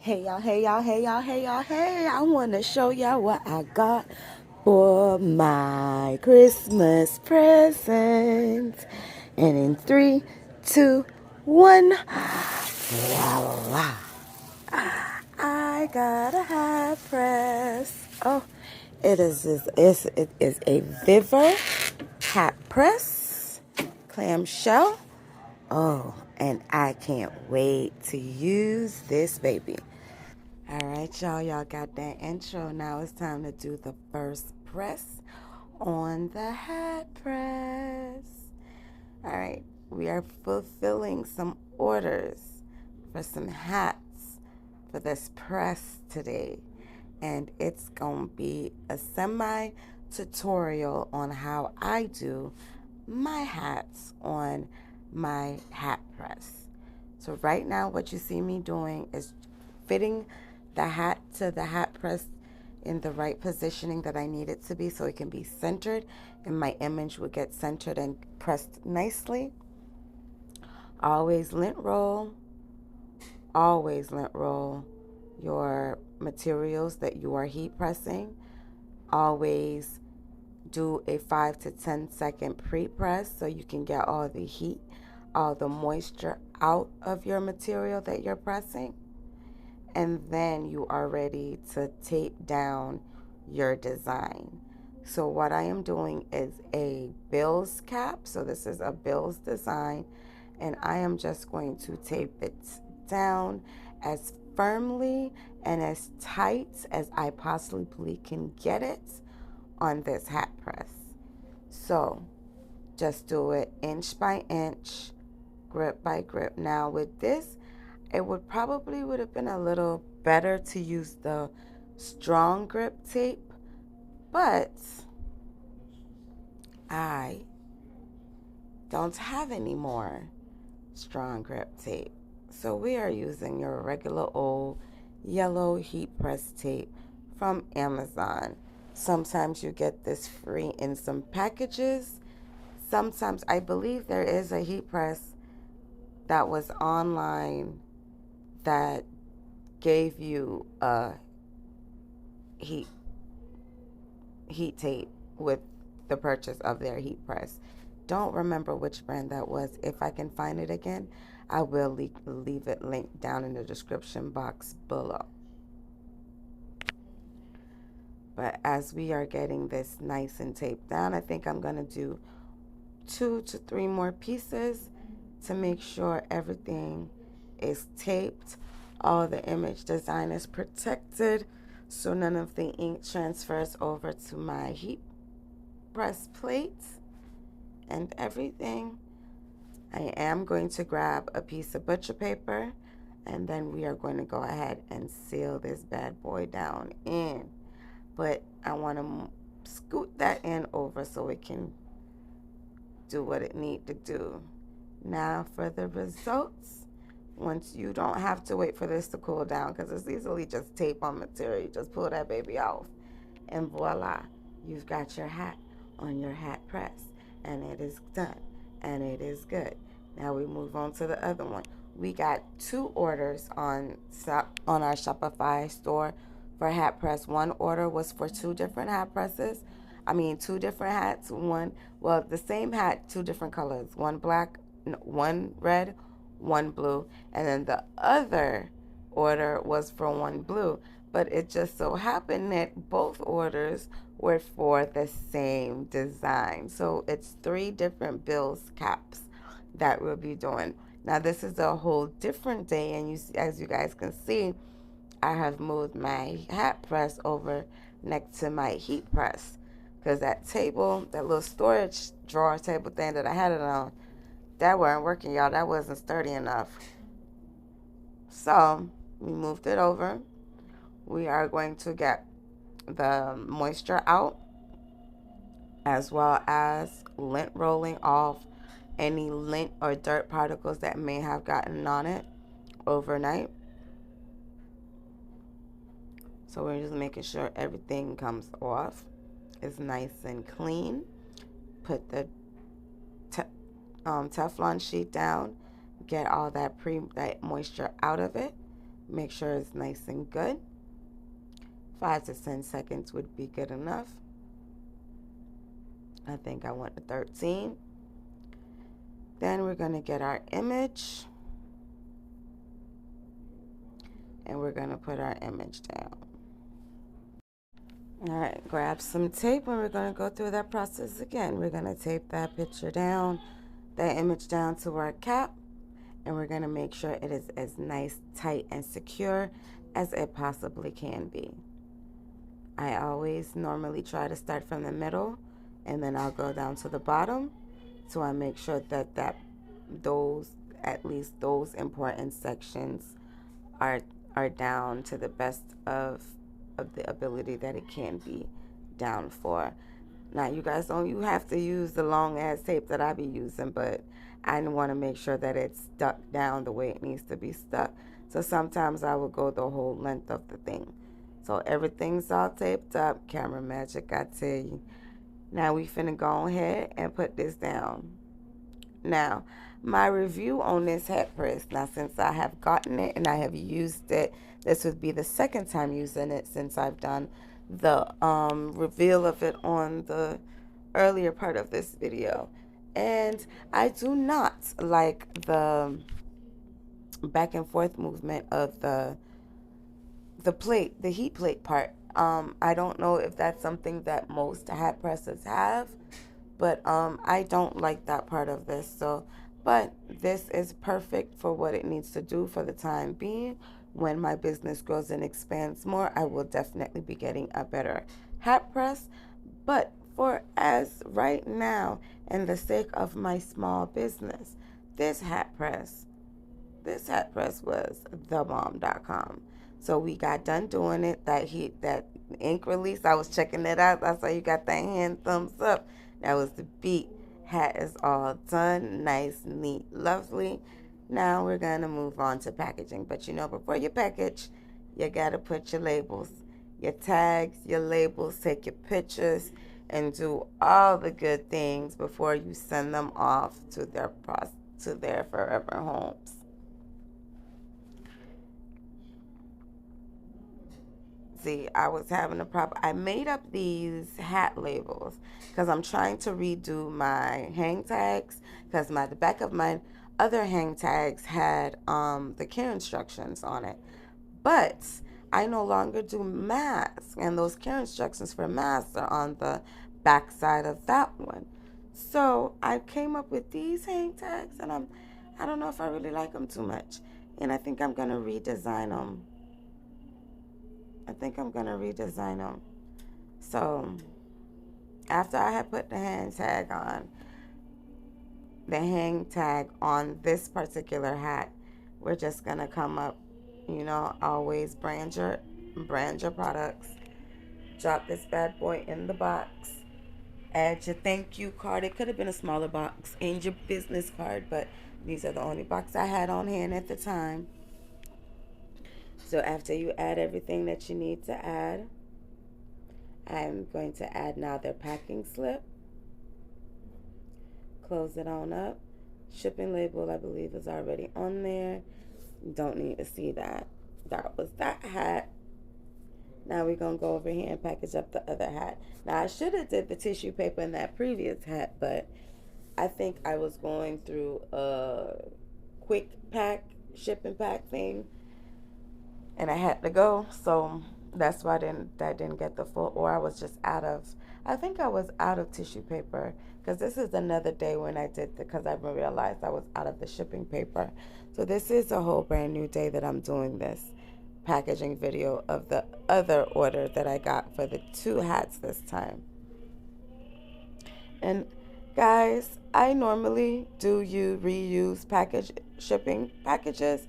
Hey y'all, hey y'all, hey y'all, hey y'all, hey. I want to show y'all what I got for my Christmas presents. And in 3, 2, 1, voila. I got a hat press. Oh, it is a vevor hat press clamshell. Oh, and I can't wait to use this baby. All right, y'all got that intro. Now it's time to do the first press on the hat press. All right, we are fulfilling some orders for some hats for this press today. And it's going to be a semi-tutorial on how I do my hats on my hat press. So right now what you see me doing is fitting the hat to the hat press in the right positioning that I need it to be so it can be centered and my image will get centered and pressed nicely. Always lint roll your materials that you are heat pressing. Always do a 5 to 10 second pre-press so you can get all the heat, all the moisture out of your material that you're pressing. And then you are ready to tape down your design. So what I am doing is a Bill's cap. So this is a Bill's design, and I am just going to tape it down as firmly and as tight as I possibly can get it on this hat press. So just do it inch by inch, grip by grip. Now with this, it would have been a little better to use the strong grip tape, but I don't have any more strong grip tape. So we are using your regular old yellow heat press tape from Amazon. Sometimes you get this free in some packages. Sometimes I believe there is a heat press that was online that gave you a heat tape with the purchase of their heat press. Don't remember which brand that was. If I can find it again, I will leave it linked down in the description box below. But as we are getting this nice and taped down, I think I'm going to do 2 to 3 more pieces to make sure everything is taped. All the image design is protected, so none of the ink transfers over to my heat press plate and everything. I am going to grab a piece of butcher paper, and then we are going to go ahead and seal this bad boy down in. But I want to scoot that in over so it can do what it need to do. Now for the results. Once you don't have to wait for this to cool down because it's easily just tape on material. You just pull that baby off and voila, you've got your hat on your hat press, and it is done and it is good. Now we move on to the other one. We got 2 orders on our Shopify store for hat press. One order was for 2 different hat presses. 2 different hats. The same hat, 2 different colors. One black, one red, one blue, and then the other order was for one blue. But it just so happened that both orders were for the same design. So it's 3 different Bill's caps that we'll be doing. Now this is a whole different day, and as you guys can see, I have moved my hat press over next to my heat press because that table, that little storage drawer table thing that I had it on, that wasn't working, y'all. That wasn't sturdy enough. So we moved it over. We are going to get the moisture out, as well as lint rolling off any lint or dirt particles that may have gotten on it overnight. So we're just making sure everything comes off. It's nice and clean. Put the Teflon sheet down. Get all that moisture out of it. Make sure it's nice and good. 5 to 10 seconds would be good enough. I think I want the 13. Then we're going to get our image. And we're going to put our image down. All right, grab some tape and we're going to go through that process again. We're going to tape that picture down, that image down to our cap. And we're going to make sure it is as nice, tight, and secure as it possibly can be. I always normally try to start from the middle and then I'll go down to the bottom. So I make sure that at least those important sections are down to the best of the ability that it can be down for. Now you guys you have to use the long ass tape that I be using, but I want to make sure that it's stuck down the way it needs to be stuck. So sometimes I will go the whole length of the thing. So everything's all taped up. Camera magic, I tell you. Now we finna go ahead and put this down. Now, my review on this hat press, now since I have gotten it and I have used it, this would be the second time using it since I've done the reveal of it on the earlier part of this video. And I do not like the back and forth movement of the plate, the heat plate part. I don't know if that's something that most hat presses have, but I don't like that part of this. So, but this is perfect for what it needs to do for the time being. When my business grows and expands more, I will definitely be getting a better hat press. But for as right now, and the sake of my small business, this hat press was thebomb.com. So we got done doing it. That ink release, I was checking it out. I saw you got that hand thumbs up. That was the beat. Hat is all done. Nice, neat, lovely. Now we're going to move on to packaging. But before you package, you got to put your labels, your tags, your labels, take your pictures, and do all the good things before you send them off to their forever homes. See, I was having a problem. I made up these hat labels because I'm trying to redo my hang tags because the back of my other hang tags had the care instructions on it. But I no longer do masks, and those care instructions for masks are on the back side of that one. So I came up with these hang tags, and I don't know if I really like them too much, and I think I'm gonna redesign them. So after I had put the hang tag on this particular hat, we're just gonna come up, always brand your products. Drop this bad boy in the box. Add your thank you card. It could have been a smaller box and your business card, but these are the only box I had on hand at the time. So after you add everything that you need to add, I'm going to add now their packing slip. Close it on up. Shipping label, I believe, is already on there. Don't need to see that. That was that hat. Now we're going to go over here and package up the other hat. Now I should have did the tissue paper in that previous hat, but I think I was going through a quick pack, ship and pack thing, and I had to go, so that's why that didn't get the full, or I was just I think I was out of tissue paper, because this is another day when I did because I realized I was out of the shipping paper. So this is a whole brand new day that I'm doing this packaging video of the other order that I got for the 2 hats this time. And guys, I normally do reuse shipping packages.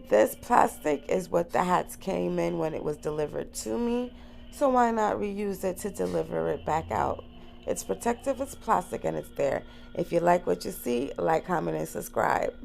This plastic is what the hats came in when it was delivered to me, so why not reuse it to deliver it back out? It's protective, it's plastic, and it's there. If you like what you see, like, comment, and subscribe. Bye.